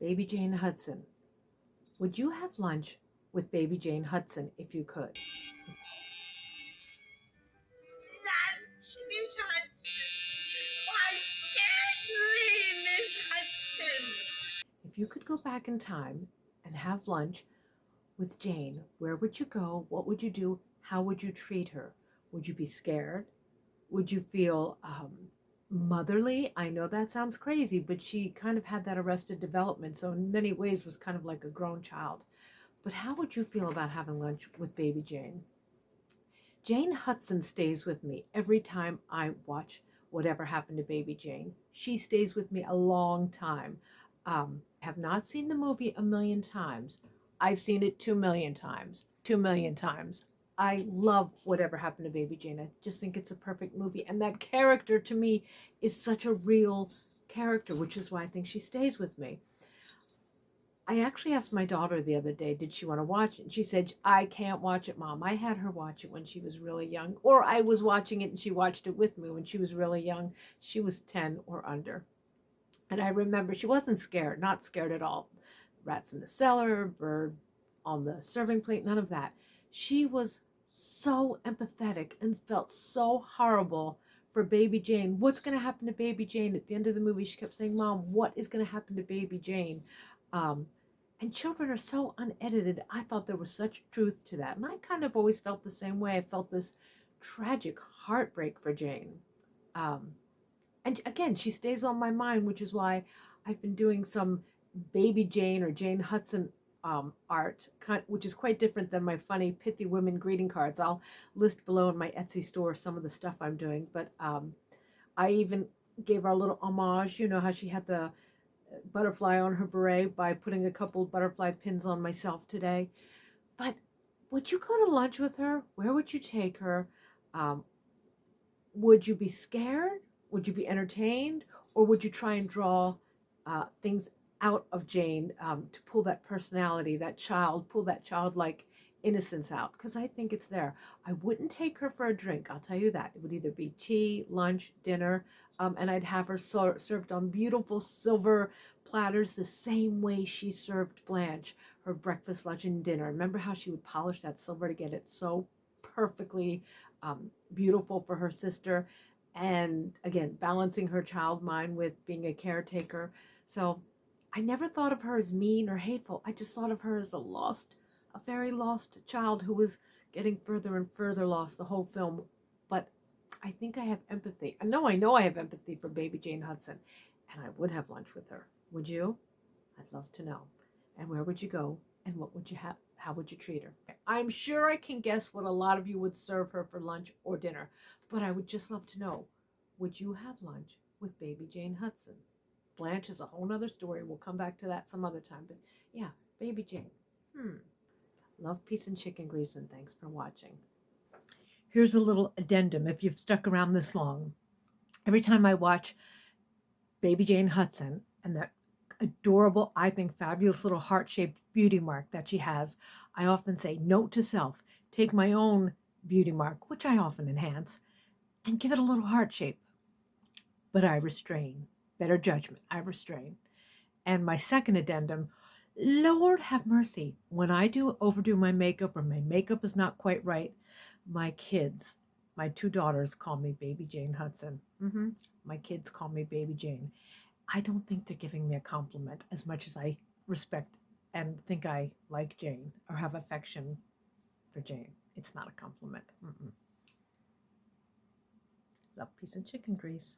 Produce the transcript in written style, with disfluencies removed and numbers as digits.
Baby Jane Hudson. Would you have lunch with Baby Jane Hudson if you could? Lunch, Miss Hudson. Why, certainly, Miss Hudson. If you could go back in time and have lunch with Jane, where would you go? What would you do? How would you treat her? Would you be scared? Would you feel motherly? I know that sounds crazy, but she kind of had that arrested development, so in many ways was kind of like a grown child. But how would you feel about having lunch with Baby Jane? Jane Hudson stays with me every time I watch Whatever Happened to Baby Jane. She stays with me a long time. Have not seen the movie a million times. I've seen it 2 million times. 2 million times. I love Whatever Happened to Baby Jane. I just think it's a perfect movie. And that character to me is such a real character, which is why I think she stays with me. I actually asked my daughter the other day, did she want to watch it? And she said, I can't watch it, Mom. I had her watch it when she was really young. Or I was watching it and she watched it with me when she was really young. She was 10 or under. And I remember she wasn't scared, not scared at all. Rats in the cellar, bird on the serving plate, none of that. She was so empathetic and felt so horrible for Baby Jane. What's going to happen to Baby Jane? At the end of the movie, she kept saying, Mom, what is going to happen to Baby Jane? And children are so unedited. I thought there was such truth to that. And I kind of always felt the same way. I felt this tragic heartbreak for Jane. And again, she stays on my mind, which is why I've been doing some Baby Jane or Jane Hudson art, which is quite different than my funny, pithy women greeting cards. I'll list below in my Etsy store some of the stuff I'm doing. But I even gave her a little homage. You know how she had the butterfly on her beret by putting a couple butterfly pins on myself today. But would you go to lunch with her? Where would you take her? Would you be scared? Would you be entertained? Or would you try and draw things out of Jane to pull that personality, that child, pull that childlike innocence out? Because I think it's there. I wouldn't take her for a drink, I'll tell you that. It would either be tea, lunch, dinner, and I'd have her served on beautiful silver platters the same way she served Blanche her breakfast, lunch, and dinner. Remember how she would polish that silver to get it so perfectly beautiful for her sister? And again, balancing her child mind with being a caretaker. So I never thought of her as mean or hateful. I just thought of her as a very lost child who was getting further and further lost the whole film. But I think I have empathy. I know I have empathy for Baby Jane Hudson, and I would have lunch with her. Would you? I'd love to know. And where would you go? And what would you have? How would you treat her? I'm sure I can guess what a lot of you would serve her for lunch or dinner, but I would just love to know, would you have lunch with Baby Jane Hudson? Blanche is a whole nother story. We'll come back to that some other time. But yeah, Baby Jane. Love, peace, and chicken grease, and thanks for watching. Here's a little addendum if you've stuck around this long. Every time I watch Baby Jane Hudson and that adorable, I think fabulous little heart-shaped beauty mark that she has, I often say, note to self, take my own beauty mark, which I often enhance, and give it a little heart shape. But I restrain. Better judgment, I restrain. And my second addendum, Lord have mercy, when I overdo my makeup or my makeup is not quite right, my kids, my two daughters call me Baby Jane Hudson. My kids call me Baby Jane. I don't think they're giving me a compliment as much as I respect and think I like Jane or have affection for Jane. It's not a compliment. Love, peace, and chicken grease.